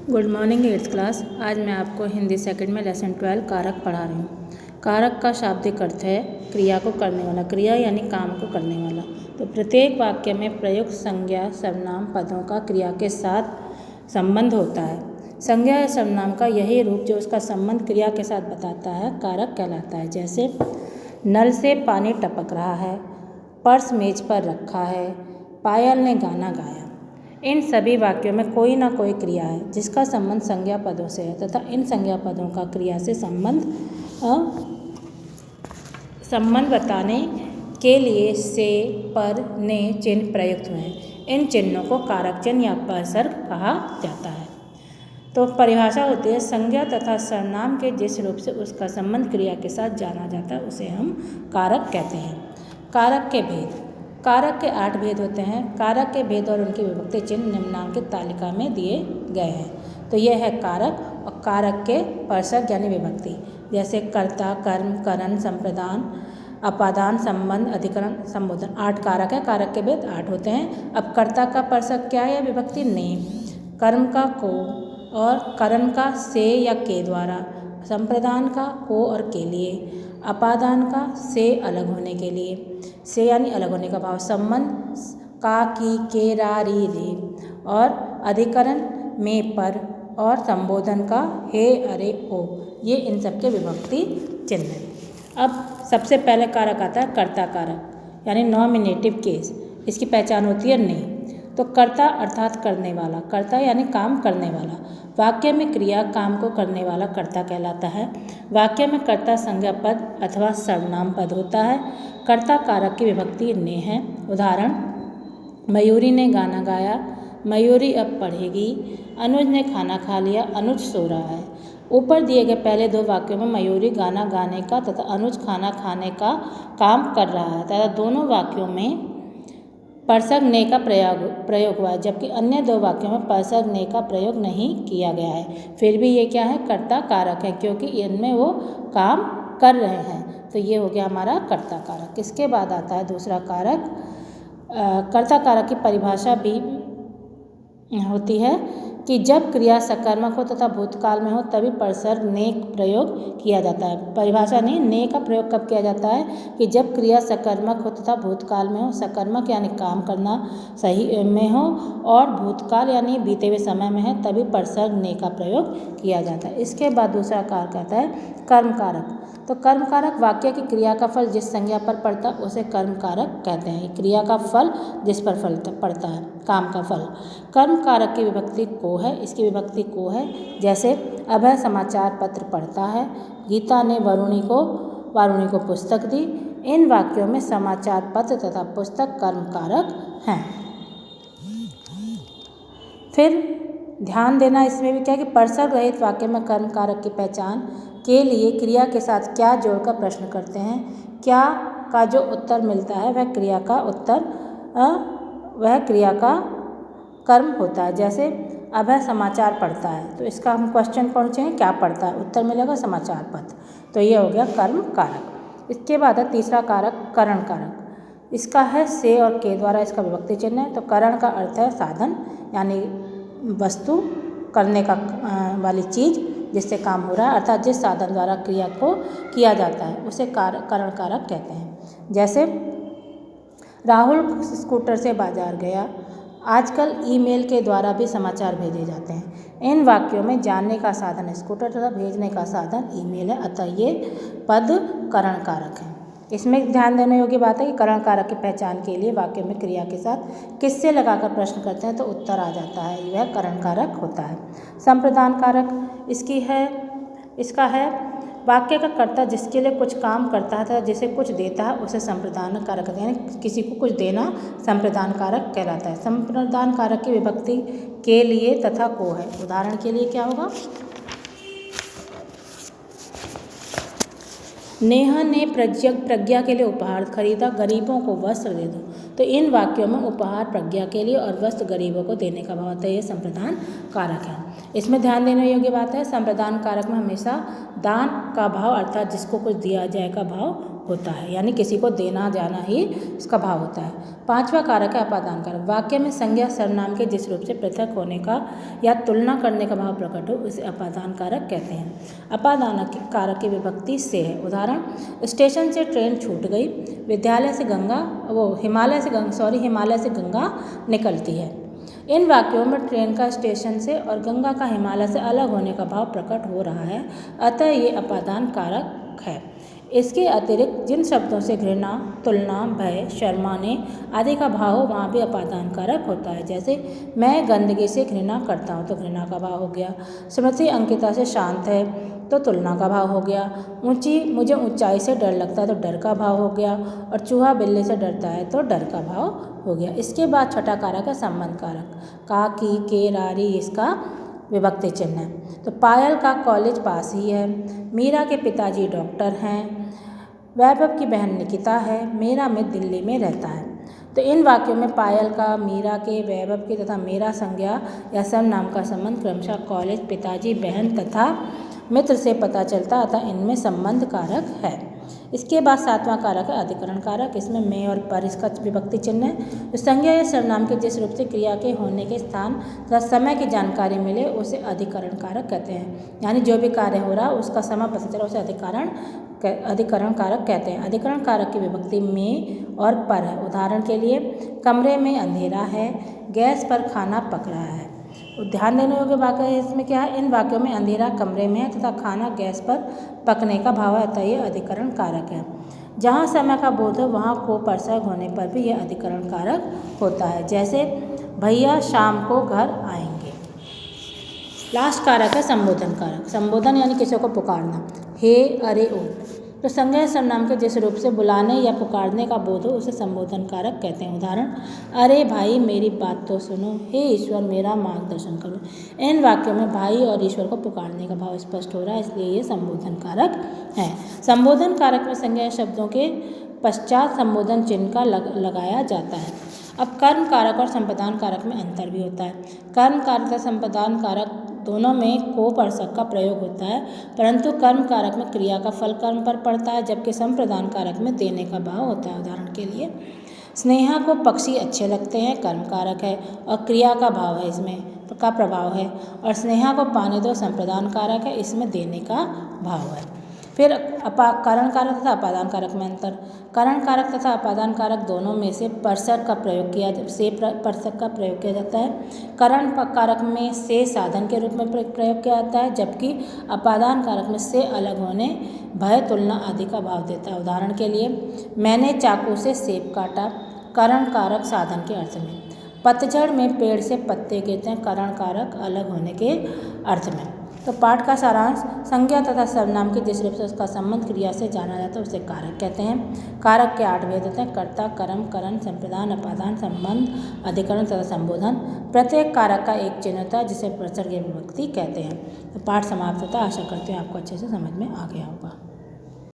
Good morning eighth class. आज मैं आपको हिंदी सेकंड में लेसन 12 कारक पढ़ा रही हूँ। कारक का शाब्दिक अर्थ है क्रिया को करने वाला, क्रिया यानी काम को करने वाला। तो प्रत्येक वाक्य में प्रयुक्त संज्ञा सर्वनाम पदों का क्रिया के साथ संबंध होता है। संज्ञा या सर्वनाम का यही रूप जो उसका संबंध क्रिया के साथ बताता है कारक कहलाता है। जैसे नल से पानी टपक रहा है, पर्स मेज पर रखा है, पायल ने गाना गाया। इन सभी वाक्यों में कोई ना कोई क्रिया है जिसका संबंध संज्ञा पदों से है तथा इन संज्ञा पदों का क्रिया से संबंध बताने के लिए से, पर, ने चिन्ह प्रयुक्त हुए हैं। इन चिन्हों को कारक चिन्ह या उपसर्ग कहा जाता है। तो परिभाषा होती है संज्ञा तथा सर्वनाम के जिस रूप से उसका संबंध क्रिया के साथ जाना जाता है उसे हम कारक कहते हैं। कारक के भेद। कारक के 8 भेद होते हैं। कारक के भेद और उनके विभक्ति चिन्ह निम्नांकित तालिका में दिए गए हैं। तो यह है कारक और कारक के परसक यानी विभक्ति, जैसे कर्ता, कर्म, करण, संप्रदान, अपादान, संबंध, अधिकरण, संबोधन। 8 कारक है। कारक के भेद 8 होते हैं। अब कर्ता का परसक क्या है? विभक्ति ने, कर्म का को और करण का से या के द्वारा, संप्रदान का को और के लिए, अपादान का से अलग होने के लिए, से यानी अलग होने का भाव, संबंध का, की, के, रा, री, रे, और अधिकरण में, पर, और संबोधन का हे, अरे, ओ। ये इन सब के विभक्ति चिन्ह हैं। अब सबसे पहले कारक आता है कर्ता कारक यानी नॉमिनेटिव केस। इसकी पहचान होती है ने। तो कर्ता अर्थात करने वाला, कर्ता यानी काम करने वाला। वाक्य में क्रिया काम को करने वाला कर्ता कहलाता है। वाक्य में कर्ता संज्ञा पद अथवा सर्वनाम पद होता है। कर्ता कारक की विभक्ति ने है। उदाहरण, मयूरी ने गाना गाया, मयूरी अब पढ़ेगी। अनुज ने खाना खा लिया, अनुज सो रहा है। ऊपर दिए गए पहले 2 वाक्यों में मयूरी गाना गाने का तथा अनुज खाना खाने का काम कर रहा है तथा दोनों वाक्यों में परसक ने का प्रयोग हुआ है, जबकि अन्य 2 वाक्यों में परसक ने का प्रयोग नहीं किया गया है। फिर भी ये क्या है? कर्ता कारक है, क्योंकि इनमें वो काम कर रहे हैं। तो ये हो गया हमारा कर्ता कारक। इसके बाद आता है दूसरा कारक। कर्ता कारक की परिभाषा भी होती है कि जब क्रिया सकर्मक हो तथा भूतकाल में हो तभी परसर्ग ने प्रयोग किया जाता है। परिभाषा नहीं, ने का प्रयोग कब किया जाता है? कि जब क्रिया सकर्मक हो तथा भूतकाल में हो। सकर्मक यानी काम करना सही में हो और भूतकाल यानी बीते हुए समय में है, तभी परसर्ग ने का प्रयोग किया जाता है। इसके बाद दूसरा कारक आता है कर्म कारक। तो कर्म कारक वाक्य की क्रिया का फल जिस संज्ञा पर पड़ता है उसे कर्म कारक कहते हैं। क्रिया का फल जिस पर फल पड़ता है, काम का फल। कर्म कारक की विभक्ति को है, इसकी विभक्ति को है। जैसे अभय समाचार पत्र पढ़ता है, गीता ने वारुणी को पुस्तक दी। इन वाक्यों में समाचार पत्र तथा पुस्तक कर्म कारक हैं। फिर ध्यान देना इसमें भी क्या है कि परसर्ग रहित वाक्य में कर्म कारक की पहचान के लिए क्रिया के साथ क्या जोड़कर प्रश्न करते हैं। क्या का जो उत्तर मिलता है वह क्रिया का उत्तर वह क्रिया का कर्म होता है। जैसे अभय समाचार पढ़ता है, तो इसका हम क्वेश्चन पूछेंगे क्या पढ़ता है, उत्तर मिलेगा समाचार पत्र। तो ये हो गया कर्म कारक। इसके बाद है तीसरा कारक करण कारक। इसका है से और के द्वारा इसका विभक्ति चिन्ह है। तो करण का अर्थ है साधन यानी वस्तु, करने का वाली चीज़ जिससे काम हो रहा है, अर्थात जिस साधन द्वारा क्रिया को किया जाता है उसे करण कारक कहते हैं। जैसे राहुल स्कूटर से बाजार गया। आजकल ईमेल के द्वारा भी समाचार भेजे जाते हैं। इन वाक्यों में जानने का साधन स्कूटर तथा भेजने का साधन ईमेल है, अतः ये पद करण कारक है। इसमें ध्यान देने योग्य बात है कि करण कारक की पहचान के लिए वाक्य में क्रिया के साथ किससे लगाकर प्रश्न करते हैं तो उत्तर आ जाता है, यह करण कारक होता है। संप्रदान कारक इसका है वाक्य का कर्ता जिसके लिए कुछ काम करता है तथा जिसे कुछ देता है उसे संप्रदान कारक कहते हैं। यानी किसी को कुछ देना संप्रदान कारक कहलाता है। संप्रदान कारक की विभक्ति के लिए तथा को है। उदाहरण के लिए क्या होगा? नेहा ने प्रज्ञा के लिए उपहार खरीदा, गरीबों को वस्त्र दे दो। तो इन वाक्यों में उपहार प्रज्ञा के लिए और वस्त्र गरीबों को देने का भाव होता है, ये संप्रदान कारक है। इसमें ध्यान देने योग्य बात है संप्रदान कारक में हमेशा दान का भाव अर्थात जिसको कुछ दिया जाए का भाव होता है, यानी किसी को देना जाना ही इसका भाव होता है। पांचवा कारक है अपादान कारक। वाक्य में संज्ञा सर्वनाम के जिस रूप से पृथक होने का या तुलना करने का भाव प्रकट हो उसे अपादान कारक कहते हैं। अपादान कारक की विभक्ति से है। उदाहरण, स्टेशन से ट्रेन छूट गई, हिमालय से गंगा निकलती है। इन वाक्यों में ट्रेन का स्टेशन से और गंगा का हिमालय से अलग होने का भाव प्रकट हो रहा है, अतः ये अपादान कारक है। इसके अतिरिक्त जिन शब्दों से घृणा, तुलना, भय, शर्माने आदि का भाव हो वहाँ भी अपादान कारक होता है। जैसे मैं गंदगी से घृणा करता हूँ तो घृणा का भाव हो गया। स्मृति अंकिता से शांत है तो तुलना का भाव हो गया। मुझे ऊंचाई से डर लगता है तो डर का भाव हो गया। और चूहा बिल्ली से डरता है तो डर का भाव हो गया। इसके बाद छठा कारक है संबंध कारक। का, की, के, रारी इसका विभक्ति चिन्ह है। तो पायल का कॉलेज पास ही है, मीरा के पिताजी डॉक्टर हैं, वैभव की बहन निकिता है, मेरा मित्र दिल्ली में रहता है। तो इन वाक्यों में पायल का, मीरा के, वैभव के तथा मेरा संज्ञा या सर्वनाम का संबंध क्रमशः कॉलेज, पिताजी, बहन तथा मित्र से पता चलता अतः इनमें संबंध कारक है। इसके बाद सातवां कारक है अधिकरण कारक। इसमें में और पर इसका विभक्ति चिन्ह है। तो संज्ञा या सर्वनाम के जिस रूप से क्रिया के होने के स्थान तथा समय की जानकारी मिले उसे अधिकरण कारक कहते हैं। यानी जो भी कार्य हो रहा है उसका समय पता चला उसे अधिकरण कारक कहते हैं। अधिकरण कारक की विभक्ति में और पर है। उदाहरण के लिए, कमरे में अंधेरा है, गैस पर खाना पक रहा है। ध्यान देने योग्य वाक्य इसमें क्या है, इन वाक्यों में अंधेरा कमरे में है तथा खाना गैस पर पकने का भाव है, अतः ये अधिकरण कारक है। जहाँ समय का बोध हो वहाँ को परसर्ग होने पर भी यह अधिकरण कारक होता है। जैसे भैया शाम को घर आएंगे। लास्ट कारक है संबोधन कारक। संबोधन यानी किसी को पुकारना, हे, अरे, ओ। तो संज्ञा सर्वनाम के जिस रूप से बुलाने या पुकारने का बोध हो उसे संबोधन कारक कहते हैं। उदाहरण, अरे भाई मेरी बात तो सुनो, हे ईश्वर मेरा मार्गदर्शन करो। इन वाक्यों में भाई और ईश्वर को पुकारने का भाव स्पष्ट हो रहा है, इसलिए ये संबोधन कारक है। संबोधन कारक में संज्ञा शब्दों के पश्चात संबोधन चिन्ह का लगाया जाता है। अब कर्म कारक और संप्रदान कारक में अंतर भी होता है। कर्म कारक तथा संप्रदान कारक दोनों में को परसक का प्रयोग होता है, परंतु कर्म कारक में क्रिया का फल कर्म पर पड़ता है, जबकि संप्रदान कारक में देने का भाव होता है। उदाहरण के लिए, स्नेहा को पक्षी अच्छे लगते हैं, कर्म कारक है और क्रिया का भाव है, इसमें का प्रभाव है। और स्नेहा को पानी दो संप्रदान कारक है, इसमें देने का भाव है। फिर करण कारक तथा अपादान कारक में अंतर। करण कारक तथा अपादान कारक दोनों में से परसक का प्रयोग किया जाता है। करण कारक में से साधन के रूप में प्रयोग किया जाता है, जबकि अपादान कारक में से अलग होने, भय, तुलना आदि का भाव देता है। उदाहरण के लिए, मैंने चाकू से सेब काटा, करण कारक साधन के अर्थ में। पतझड़ में पेड़ से पत्ते गिरते हैं, करण कारक अलग होने के अर्थ में। तो पाठ का सारांश, संज्ञा तथा सर्वनाम के जिस रूप से उसका संबंध क्रिया से जाना जाता है उसे कारक कहते हैं। कारक के 8 भेद होते हैं, कर्ता, कर्म, करण, संप्रदान, अपादान, संबंध, अधिकरण तथा संबोधन। प्रत्येक कारक का एक चिन्ह होता है जिसे परसर्ग विभक्ति कहते हैं। तो पाठ समाप्त होता है। आशा करते हैं आपको अच्छे से समझ में आ गया होगा।